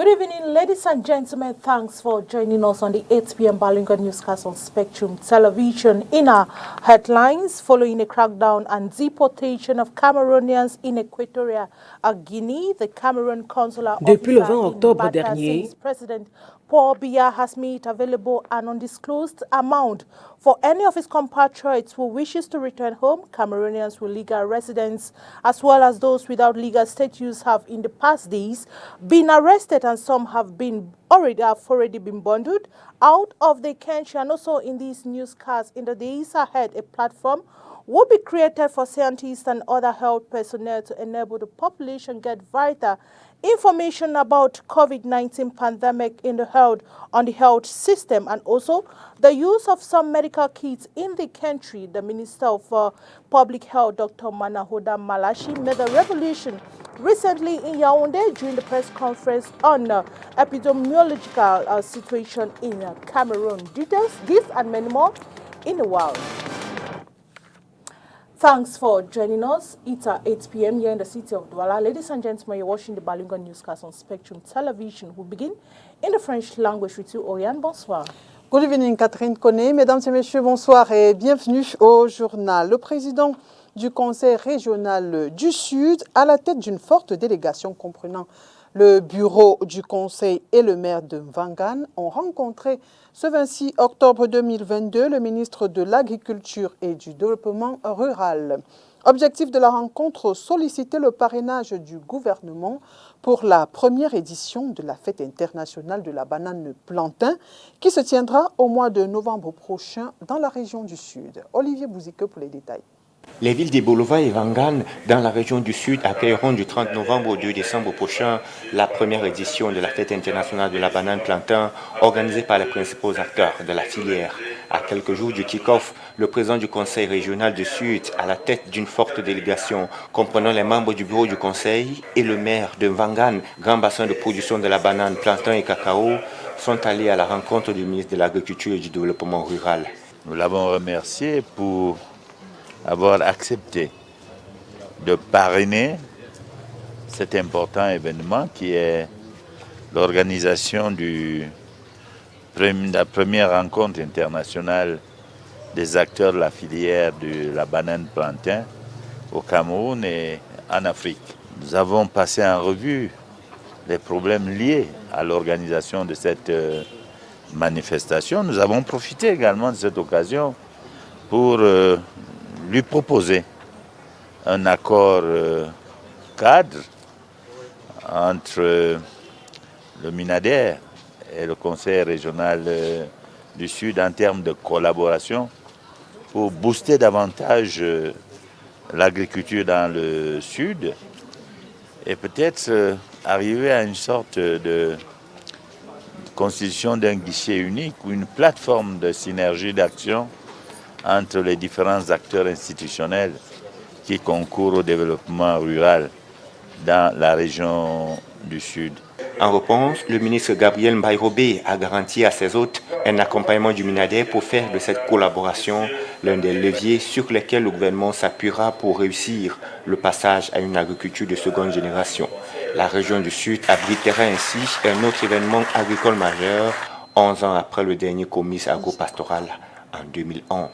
Good evening, ladies and gentlemen. Thanks for joining us on the 8 p.m. Balinga newscast on Spectrum Television. In our headlines, following a crackdown and deportation of Cameroonians in Equatorial Guinea, the Cameroon consular Depuis le 20 officer octobre in Bata dernier, says President Paul Biya has made available an undisclosed amount for any of his compatriots who wishes to return home. Cameroonians with legal residence, as well as those without legal status, have in the past days been arrested, and some have already been bundled out of the country. And also in these newscasts, in the days ahead, a platform will be created for scientists and other health personnel to enable the population get vital information about COVID-19 pandemic on the health system, and also the use of some medical kits in the country. The Minister of Public Health, Dr. Manahoda Malashi, made a revelation recently in Yaoundé during the press conference on epidemiological situation in Cameroon. Details, this and many more in a while. Thanks for joining us. It's at 8 p.m. here in the city of Douala. Ladies and gentlemen, you're watching the Balinga newscast on Spectrum Television. We'll begin in the French language with you, Oriane. Bonsoir. Good evening, Catherine Koné. Mesdames et messieurs, bonsoir et bienvenue au journal. Le président du Conseil régional du Sud, à la tête d'une forte délégation comprenant le bureau du Conseil et le maire de Mvangan, ont rencontré ce 26 octobre 2022 le ministre de l'Agriculture et du Développement rural. Objectif de la rencontre, solliciter le parrainage du gouvernement pour la première édition de la fête internationale de la banane plantain qui se tiendra au mois de novembre prochain dans la région du Sud. Olivier Bouzike pour les détails. Les villes de Bolova et Vangan, dans la région du Sud, accueilleront du 30 novembre au 2 décembre prochain la première édition de la fête internationale de la banane plantain organisée par les principaux acteurs de la filière. À quelques jours du kick-off, le président du Conseil régional du Sud, à la tête d'une forte délégation comprenant les membres du bureau du Conseil et le maire de Vangan, grand bassin de production de la banane plantain et cacao, sont allés à la rencontre du ministre de l'Agriculture et du Développement rural. Nous l'avons remercié pour avoir accepté de parrainer cet important événement qui est l'organisation de la première rencontre internationale des acteurs de la filière de la banane plantain au Cameroun et en Afrique. Nous avons passé en revue les problèmes liés à l'organisation de cette manifestation. Nous avons profité également de cette occasion pour lui proposer un accord cadre entre le MINADER et le Conseil régional du Sud en termes de collaboration pour booster davantage l'agriculture dans le Sud et peut-être arriver à une sorte de constitution d'un guichet unique ou une plateforme de synergie d'action entre les différents acteurs institutionnels qui concourent au développement rural dans la région du Sud. En réponse, le ministre Gabriel Mbaye-Robé a garanti à ses hôtes un accompagnement du MINADER pour faire de cette collaboration l'un des leviers sur lesquels le gouvernement s'appuiera pour réussir le passage à une agriculture de seconde génération. La région du Sud abritera ainsi un autre événement agricole majeur 11 ans après le dernier comice agro-pastoral en 2011.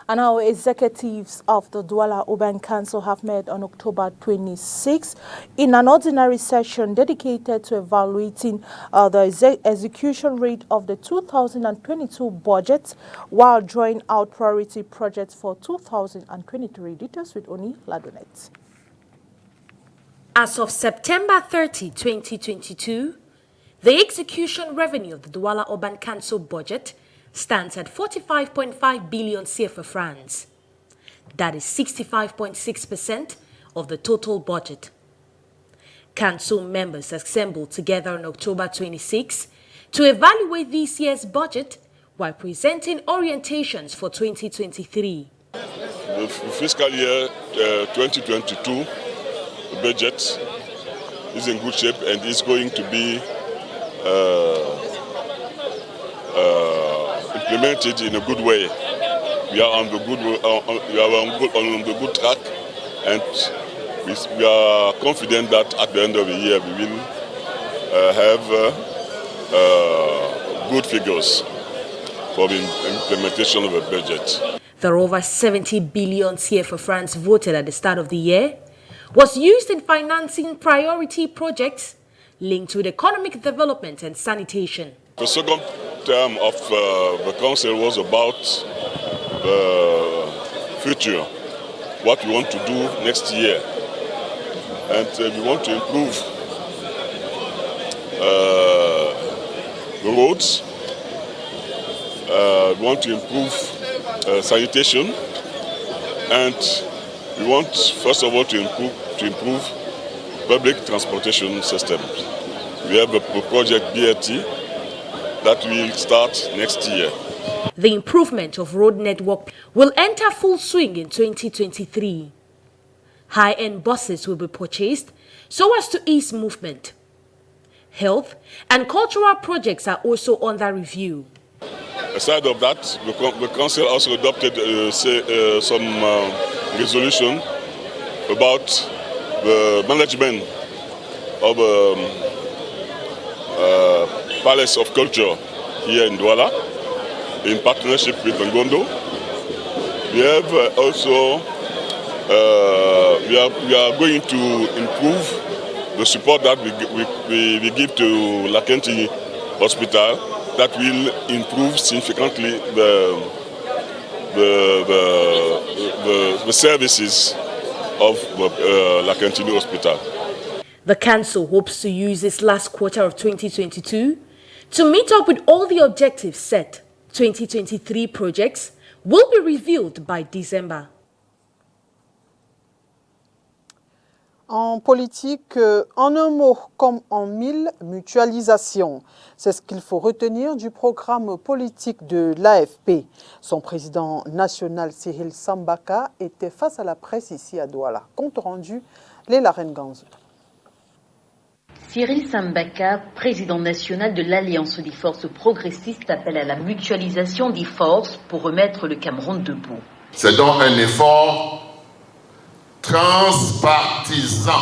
And our executives of the Douala Urban Council have met on October 26 in an ordinary session dedicated to evaluating the execution rate of the 2022 budget while drawing out priority projects for 2023. Details with Oni Ladonet. As of September 30, 2022, the execution revenue of the Douala Urban Council budget stands at 45.5 billion CFA francs. That is 65.6% of the total budget. Council members assembled together on October 26 to evaluate this year's budget while presenting orientations for 2023. The fiscal year 2022 budget is in good shape and is going to be implemented in a good way. We are on the good track, and we are confident that at the end of the year we will have good figures for the implementation of the budget. The over 70 billion CFA francs voted at the start of the year was used in financing priority projects linked with economic development and sanitation. The second term of the council was about the future, what we want to do next year. And we want to improve the roads, we want to improve sanitation, and we want, first of all, to improve public transportation systems. We have a project BRT that will start next year. The improvement of road network will enter full swing in 2023. High-end buses will be purchased so as to ease movement. Health and cultural projects are also under review. Aside of that, the council also adopted some resolution about the management of Palace of Culture here in Douala in partnership with Ngondo. We have also we are going to improve the support that we give to Lakenti Hospital, that will improve significantly the services of Lakenti Hospital. The council hopes to use this last quarter of 2022 to meet up with all the objectives set. 2023 projects will be revealed by December. En politique, en un mot comme en mille, mutualisation. C'est ce qu'il faut retenir du programme politique de l'AFP. Son président national, Cyril Sambaka, était face à la presse ici à Douala. Compte rendu, Léla Renganzo. Cyril Sambaka, président national de l'Alliance des forces progressistes, appelle à la mutualisation des forces pour remettre le Cameroun debout. C'est donc un effort transpartisan,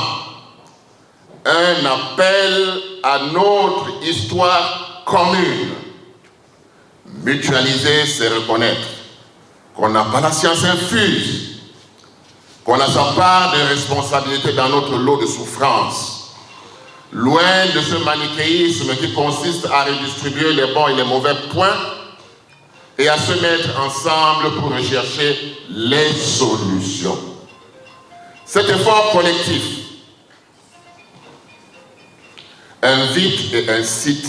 un appel à notre histoire commune. Mutualiser, c'est reconnaître qu'on n'a pas la science infuse, qu'on a sa part de responsabilité dans notre lot de souffrances. Loin de ce manichéisme qui consiste à redistribuer les bons et les mauvais points et à se mettre ensemble pour rechercher les solutions. Cet effort collectif invite et incite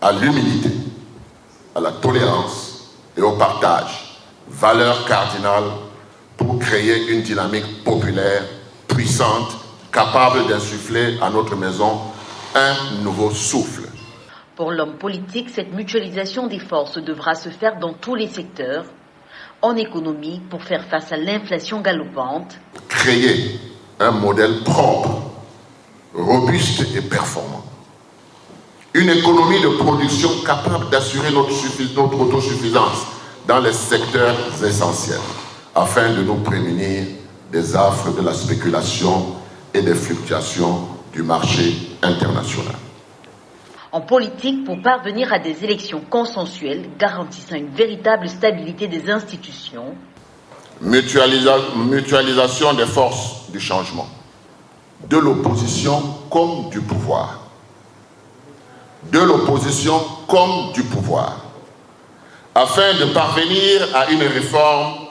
à l'humilité, à la tolérance et au partage, valeurs cardinales pour créer une dynamique populaire puissante, capable d'insuffler à notre maison un nouveau souffle. Pour l'homme politique, cette mutualisation des forces devra se faire dans tous les secteurs, en économie pour faire face à l'inflation galopante. Créer un modèle propre, robuste et performant. Une économie de production capable d'assurer notre autosuffisance dans les secteurs essentiels, afin de nous prémunir des affres de la spéculation et des fluctuations du marché international. En politique, pour parvenir à des élections consensuelles garantissant une véritable stabilité des institutions. Mutualisation des forces du changement, de l'opposition comme du pouvoir. De l'opposition comme du pouvoir, afin de parvenir à une réforme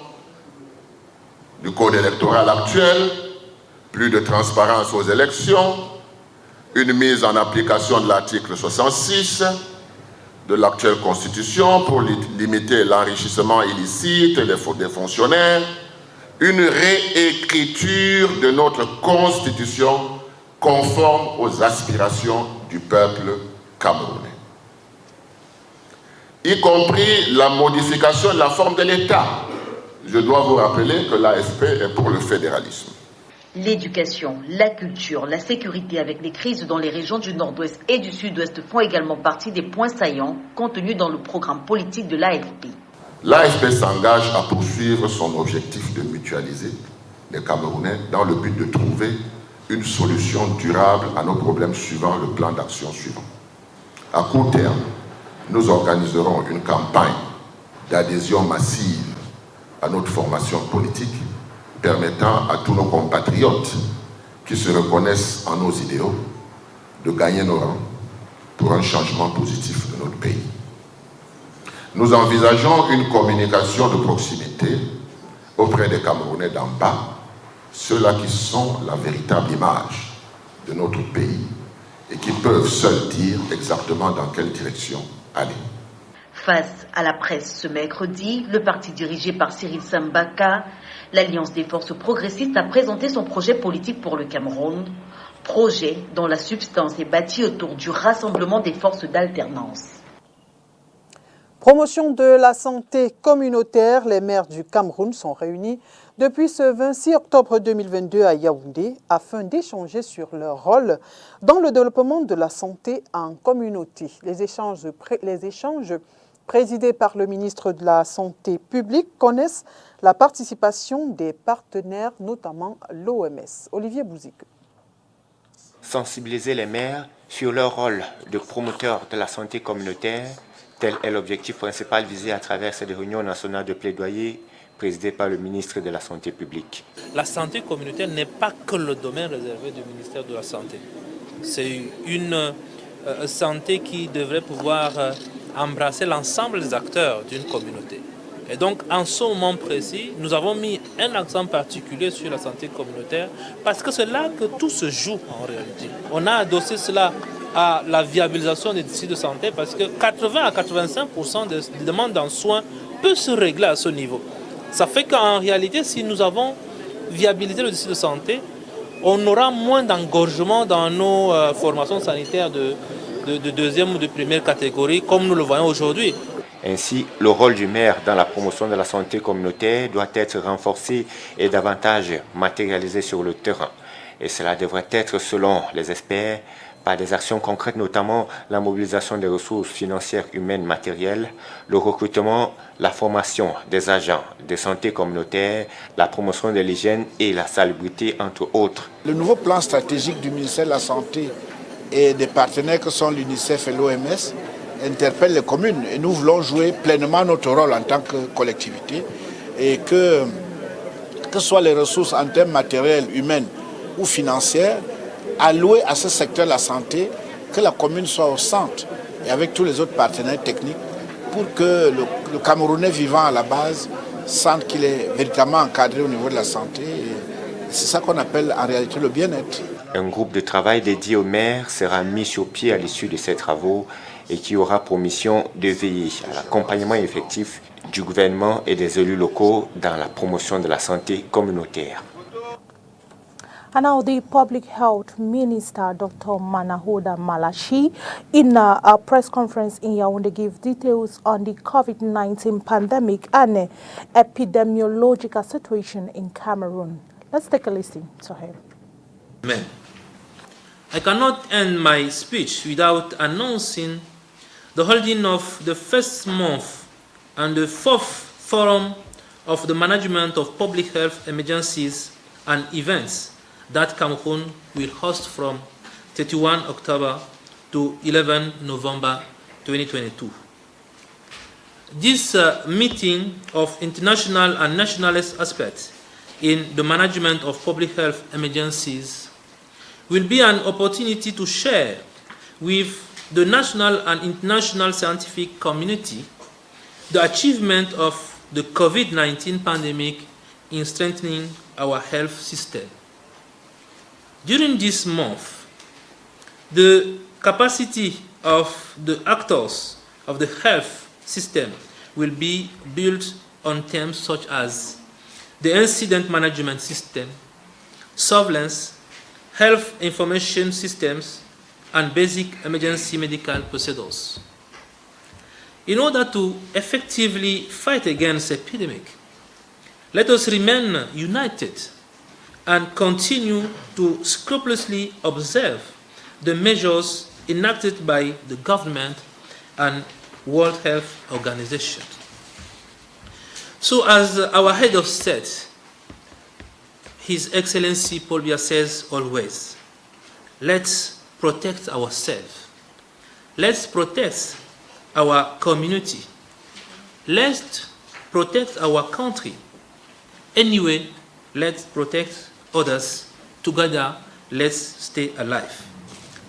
du code électoral actuel, plus de transparence aux élections, une mise en application de l'article 66 de l'actuelle Constitution pour limiter l'enrichissement illicite des fonctionnaires, une réécriture de notre Constitution conforme aux aspirations du peuple camerounais, y compris la modification de la forme de l'État. Je dois vous rappeler que l'AFP est pour le fédéralisme. L'éducation, la culture, la sécurité avec les crises dans les régions du nord-ouest et du sud-ouest font également partie des points saillants contenus dans le programme politique de l'AFP. L'AFP s'engage à poursuivre son objectif de mutualiser des Camerounais dans le but de trouver une solution durable à nos problèmes suivant le plan d'action suivant. À court terme, nous organiserons une campagne d'adhésion massive à notre formation politique, permettant à tous nos compatriotes qui se reconnaissent en nos idéaux de gagner nos rangs pour un changement positif de notre pays. Nous envisageons une communication de proximité auprès des Camerounais d'en bas, ceux-là qui sont la véritable image de notre pays et qui peuvent seuls dire exactement dans quelle direction aller. Face à la presse ce mercredi, le parti dirigé par Cyril Sambaka, l'Alliance des forces progressistes, a présenté son projet politique pour le Cameroun, projet dont la substance est bâtie autour du rassemblement des forces d'alternance. Promotion de la santé communautaire, les maires du Cameroun sont réunis depuis ce 26 octobre 2022 à Yaoundé afin d'échanger sur leur rôle dans le développement de la santé en communauté. Les échanges présidés par le ministre de la Santé publique connaissent la participation des partenaires, notamment l'OMS. Olivier Bouzik. Sensibiliser les maires sur leur rôle de promoteurs de la santé communautaire, tel est l'objectif principal visé à travers cette réunion nationale de plaidoyer présidée par le ministre de la Santé publique. La santé communautaire n'est pas que le domaine réservé du ministère de la Santé. C'est une santé qui devrait pouvoir embrasser l'ensemble des acteurs d'une communauté. Et donc, en ce moment précis, nous avons mis un accent particulier sur la santé communautaire parce que c'est là que tout se joue en réalité. On a adossé cela à la viabilisation des districts de santé parce que 80 à 85% des demandes en soins peuvent se régler à ce niveau. Ça fait qu'en réalité, si nous avons viabilisé le district de santé, on aura moins d'engorgement dans nos formations sanitaires de deuxième ou de première catégorie, comme nous le voyons aujourd'hui. Ainsi, le rôle du maire dans la promotion de la santé communautaire doit être renforcé et davantage matérialisé sur le terrain. Et cela devrait être, selon les experts, par des actions concrètes, notamment la mobilisation des ressources financières, humaines, matérielles, le recrutement, la formation des agents de santé communautaire, la promotion de l'hygiène et la salubrité, entre autres. Le nouveau plan stratégique du ministère de la Santé et des partenaires que sont l'UNICEF et l'OMS interpelle les communes et nous voulons jouer pleinement notre rôle en tant que collectivité et que ce soit les ressources en termes matériels, humaines ou financières allouées à ce secteur de la santé, que la commune soit au centre et avec tous les autres partenaires techniques pour que le Camerounais vivant à la base sente qu'il est véritablement encadré au niveau de la santé. C'est ça qu'on appelle en réalité le bien-être. Un groupe de travail dédié aux maires sera mis sur pied à l'issue de ces travaux et qui aura pour mission de veiller à l'accompagnement effectif du gouvernement et des élus locaux dans la promotion de la santé communautaire. And now the Public Health Minister, Dr. Manahoda Malachi, in a press conference in Yaoundé, gave details on the COVID-19 pandemic and epidemiological situation in Cameroon. Let's take a listen to him. Amen. I cannot end my speech without announcing the holding of the first month and the fourth forum of the management of public health emergencies and events that Cameroon will host from 31 October to 11 November 2022. This meeting of international and nationalist aspects in the management of public health emergencies will be an opportunity to share with the national and international scientific community the achievement of the COVID-19 pandemic in strengthening our health system. During this month, the capacity of the actors of the health system will be built on terms such as the incident management system, surveillance, health information systems, and basic emergency medical procedures. In order to effectively fight against the epidemic, let us remain united and continue to scrupulously observe the measures enacted by the government and World Health Organization. So as our head of state, His Excellency Paul Biya says always, let's protect ourselves. Let's protect our community. Let's protect our country. Anyway, let's protect others. Together, let's stay alive.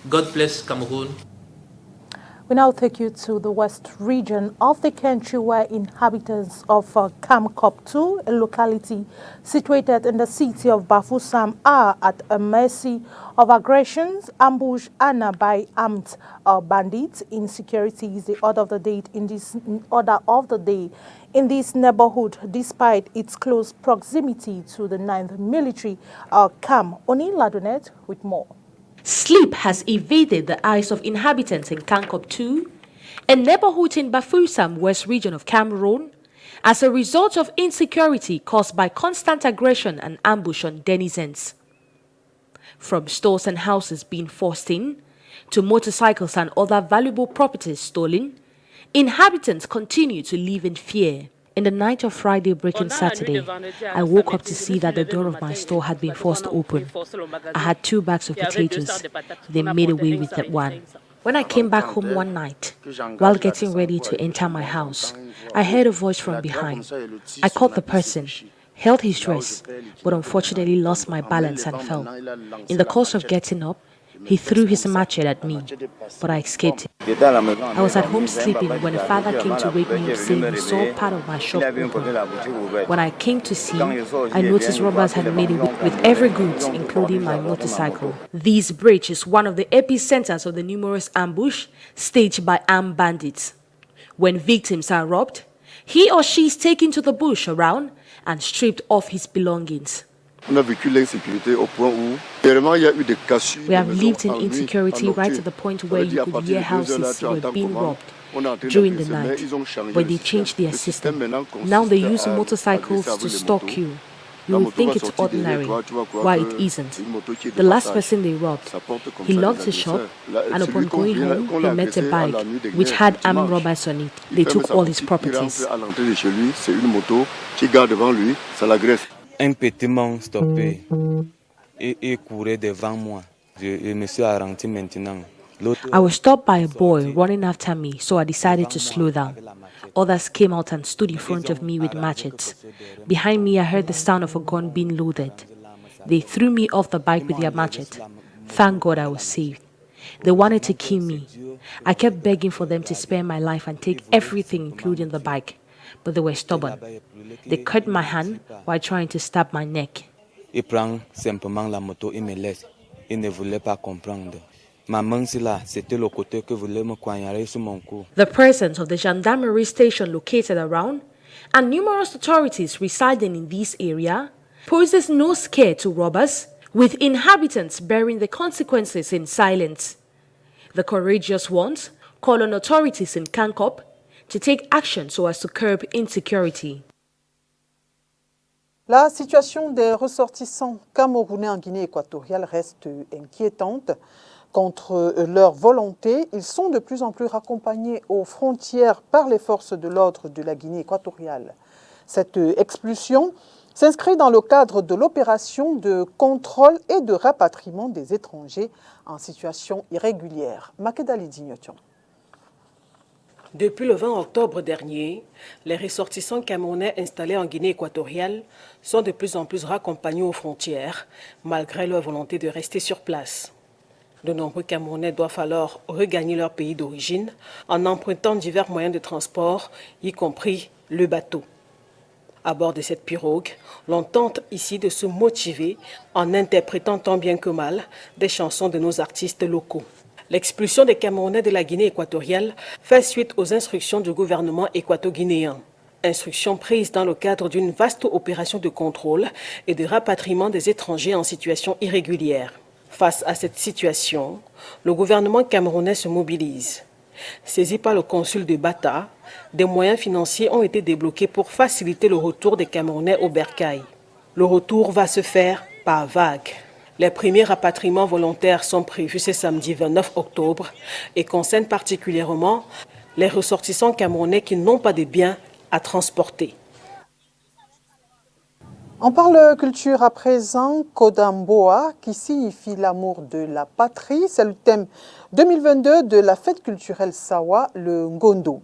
God bless Cameroon. We now take you to the west region of the country where inhabitants of Kamkop 2, a locality situated in the city of Bafoussam, are at a mercy of aggressions, ambush, and by armed bandits. Insecurity is the order of the day in this neighborhood, despite its close proximity to the 9th Military Camp. Oni Ladonet with more. Sleep has evaded the eyes of inhabitants in Kankop 2, a neighborhood in Bafoussam, West region of Cameroon, as a result of insecurity caused by constant aggression and ambush on denizens. From stores and houses being forced in, to motorcycles and other valuable properties stolen, inhabitants continue to live in fear. In the night of Friday breaking Saturday, I woke up to see that the door of my store had been forced open. I had 2 bags of potatoes. They made away with that one. When I came back home one night, while getting ready to enter my house, I heard a voice from behind. I called the person, held his dress, but unfortunately lost my balance and fell. In the course of getting up, he threw his machete at me, but I escaped him. I was at home sleeping when a father came to wake me up saying he saw part of my shop open. When I came to see, I noticed robbers had made it with every goods, including my motorcycle. This breach is one of the epicenters of the numerous ambush staged by armed bandits. When victims are robbed, he or she is taken to the bush around and stripped of his belongings. We have lived in insecurity right to the point where you could hear houses were being robbed during the night, but they changed their system. Now they use motorcycles to stalk you. You would think it's ordinary, while it isn't. The last person they robbed, he locked his shop, and upon going home, he met a bike which had armed robbers on it. They took all his properties. Un petit m'ont stoppé et courait devant moi. Je me suis arrêté maintenant. I was stopped by a boy running after me, so I decided to slow down. Others came out and stood in front of me with machetes. Behind me, I heard the sound of a gun being loaded. They threw me off the bike with their machete. Thank God I was saved. They wanted to kill me. I kept begging for them to spare my life and take everything, including the bike. But they were stubborn. They cut my hand while trying to stab my neck. Il prend simplement la moto et me laisse. Il ne voulait pas comprendre. Ma main c'est là, c'était le côté que voulait me poignarder sur mon cou. The presence of the gendarmerie station located around and numerous authorities residing in this area poses no scare to robbers, with inhabitants bearing the consequences in silence. The courageous ones call on authorities in Kankop to take action so as to curb insecurity. La situation des ressortissants camerounais en Guinée équatoriale reste inquiétante. Contre leur volonté, ils sont de plus en plus raccompagnés aux frontières par les forces de l'ordre de la Guinée équatoriale. Cette expulsion s'inscrit dans le cadre de l'opération de contrôle et de rapatriement des étrangers en situation irrégulière. Makedali Dignotion. Depuis le 20 octobre dernier, les ressortissants camerounais installés en Guinée équatoriale sont de plus en plus raccompagnés aux frontières, malgré leur volonté de rester sur place. De nombreux Camerounais doivent alors regagner leur pays d'origine en empruntant divers moyens de transport, y compris le bateau. À bord de cette pirogue, l'on tente ici de se motiver en interprétant tant bien que mal des chansons de nos artistes locaux. L'expulsion des Camerounais de la Guinée équatoriale fait suite aux instructions du gouvernement équato-guinéen. Instructions prises dans le cadre d'une vaste opération de contrôle et de rapatriement des étrangers en situation irrégulière. Face à cette situation, le gouvernement camerounais se mobilise. Saisi par le consul de Bata, des moyens financiers ont été débloqués pour faciliter le retour des Camerounais au bercail. Le retour va se faire par vagues. Les premiers rapatriements volontaires sont prévus ce samedi 29 octobre et concernent particulièrement les ressortissants camerounais qui n'ont pas de biens à transporter. On parle culture à présent, Kodamboa, qui signifie l'amour de la patrie. C'est le thème 2022 de la fête culturelle Sawa, le Ngondo.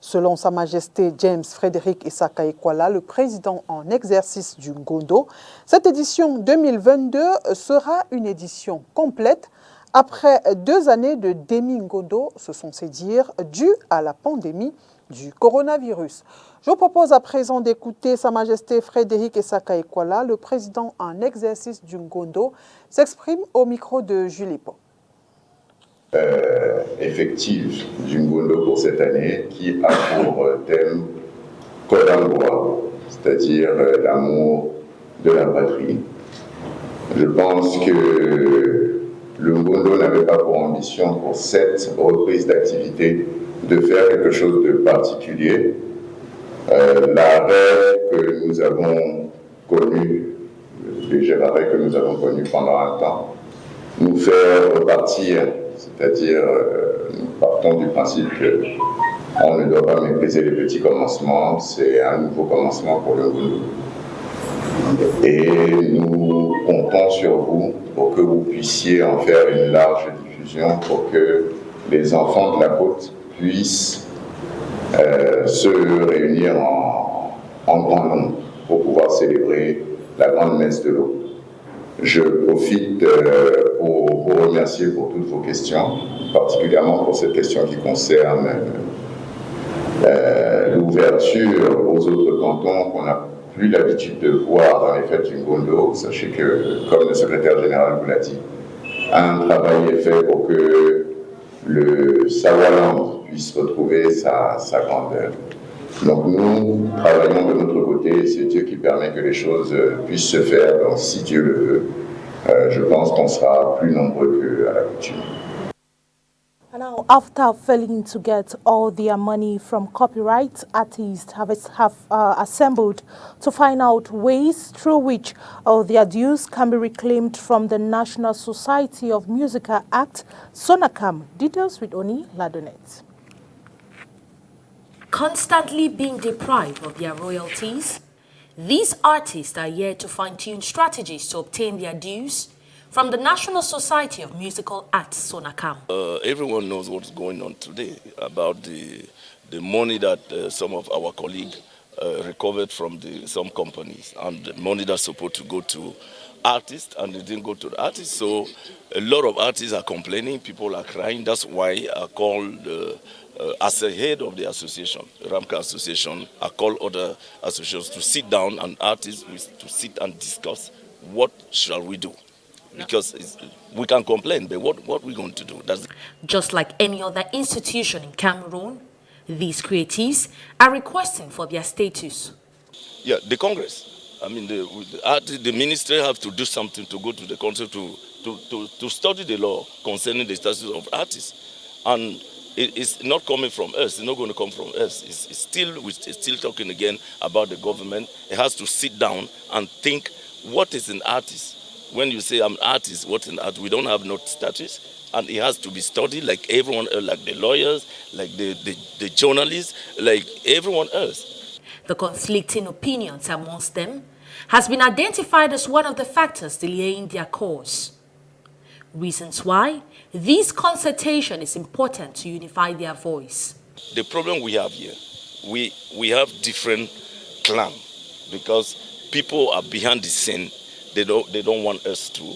Selon Sa Majesté James Frédéric Isaka Ekwala, le président en exercice du Ngondo, cette édition 2022 sera une édition complète après 2 années de demi-Ngondo, ce sont ses dires, dû à la pandémie du coronavirus. Je vous propose à présent d'écouter Sa Majesté Frédéric Isaka Ekwala, le président en exercice du Ngondo, s'exprime au micro de Julie Pau. Effective du Ngondo pour cette année qui a pour thème Kodamboa, c'est-à-dire l'amour de la patrie. Je pense que le Ngondo n'avait pas pour ambition pour cette reprise d'activité de faire quelque chose de particulier. L'arrêt que nous avons connu, le léger arrêt que nous avons connu pendant un temps, nous fait repartir. C'est-à-dire, nous partons du principe qu'on ne doit pas mépriser les petits commencements, c'est un nouveau commencement pour le Ngondo. Et nous comptons sur vous pour que vous puissiez en faire une large diffusion, pour que les enfants de la côte puissent se réunir en grand nombre pour pouvoir célébrer la grande messe de l'eau. Je profite pour vous remercier pour toutes vos questions, particulièrement pour cette question qui concerne l'ouverture aux autres cantons qu'on n'a plus l'habitude de voir dans les fêtes du Ngondo. Sachez que, comme le secrétaire général vous l'a dit, un travail est fait pour que le Sawaland puisse retrouver sa grandeur. Donc nous travaillons de notre côté, c'est Dieu qui permet que les choses puissent se faire. Donc si Dieu le veut, je pense qu'on sera plus nombreux qu'à la coutume. Now, after failing to get all their money from copyright, artists have assembled to find out ways through which their dues can be reclaimed from the National Society of Musical Acts, SONACAM. Details with Oni Ladonet. Constantly being deprived of their royalties, these artists are here to fine-tune strategies to obtain their dues from the National Society of Musical Arts, SONACAM. Everyone knows what's going on today about the money that some of our colleagues recovered from some companies, and the money that's supposed to go to artists, and it didn't go to the artists. So a lot of artists are complaining, people are crying. That's why I called as a head of the association, the Ramka Association, I call other associations to sit down and artists to sit and discuss what shall we do. Because we can complain, but what are we going to do? Just like any other institution in Cameroon, these creatives are requesting for their status. Yeah, the Congress. I mean, the ministry have to do something to go to the country to study the law concerning the status of artists. And it's not coming from us. It's not going to come from us. We're still talking again about the government. It has to sit down and think, what is an artist? When you say I'm an artist, what's an artist? We don't have no status, and it has to be studied like everyone else, like the lawyers, like the journalists, like everyone else. The conflicting opinions amongst them has been identified as one of the factors delaying their cause. Reasons why this consultation is important to unify their voice. The problem we have here, we have different clans because people are behind the scene. They don't want us to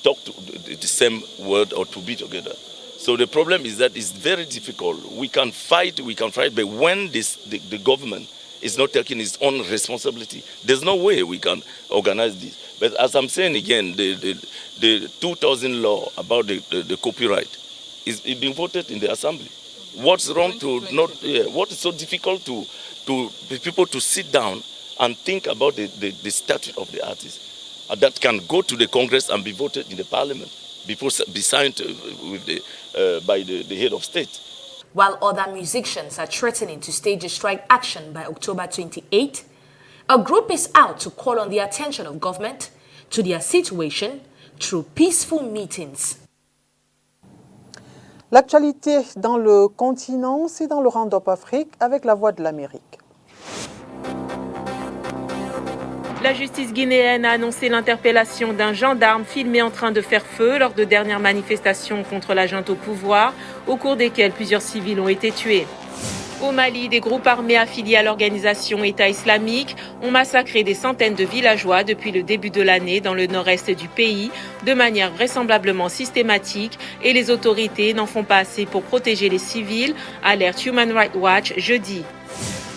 talk to the same word or to be together. So the problem is that it's very difficult. We can fight, but when the government is not taking its own responsibility, there's no way we can organize this. But as I'm saying again, the 2000 law about the copyright is being voted in the assembly. What's wrong to not? What is so difficult to people to sit down and think about the statute of the artist that can go to the Congress and be voted in the Parliament before be signed by the head of state. While other musicians are threatening to stage a strike action by October 28, a group is out to call on the attention of government to their situation through peaceful meetings. L'actualité dans le continent, c'est dans le Round-up Afrique avec la Voix de l'Amérique. La justice guinéenne a annoncé l'interpellation d'un gendarme filmé en train de faire feu lors de dernières manifestations contre la junte au pouvoir, au cours desquelles plusieurs civils ont été tués. Au Mali, des groupes armés affiliés à l'organisation État islamique ont massacré des centaines de villageois depuis le début de l'année dans le nord-est du pays, de manière vraisemblablement systématique, et les autorités n'en font pas assez pour protéger les civils, alerte Human Rights Watch jeudi.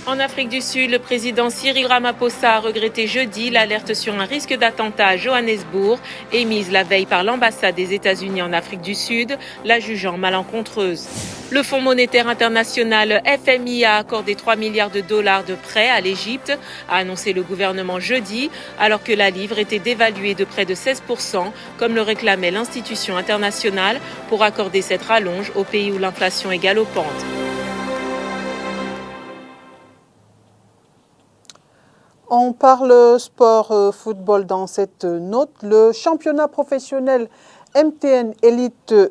En Afrique du Sud, le président Cyril Ramaphosa a regretté jeudi l'alerte sur un risque d'attentat à Johannesburg, émise la veille par l'ambassade des États-Unis en Afrique du Sud, la jugeant malencontreuse. Le Fonds monétaire international FMI a accordé 3 milliards de dollars de prêts à l'Égypte, a annoncé le gouvernement jeudi, alors que la livre était dévaluée de près de 16%, comme le réclamait l'institution internationale, pour accorder cette rallonge au pays où l'inflation est galopante. On parle sport football dans cette note. Le championnat professionnel MTN Elite 2,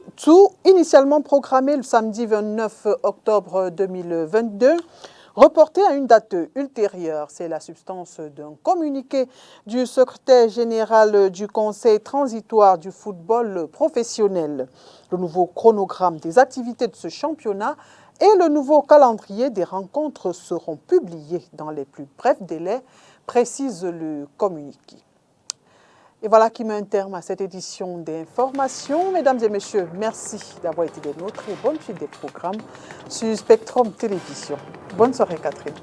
initialement programmé le samedi 29 octobre 2022, reporté à une date ultérieure. C'est la substance d'un communiqué du secrétaire général du Conseil transitoire du football professionnel. Le nouveau chronogramme des activités de ce championnat et le nouveau calendrier des rencontres seront publiés dans les plus brefs délais, précise le communiqué. Et voilà qui met un terme à cette édition d'information. Mesdames et messieurs, merci d'avoir été des nôtres et bonne suite des programmes sur Spectrum Télévision. Bonne soirée, Catherine.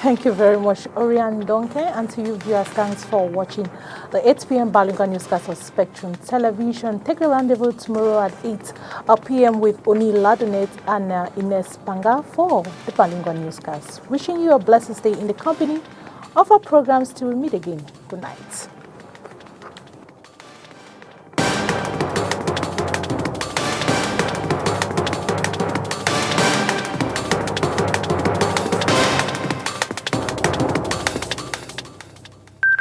Thank you very much, Oriane Donke, and to you viewers, thanks for watching the 8 p.m. Balinga newscast of Spectrum Television. Take a rendezvous tomorrow at 8 p.m. with Oni Ladonet and Ines Panga for the Balinga newscast. Wishing you a blessed day in the company of our programs till we meet again. Good night.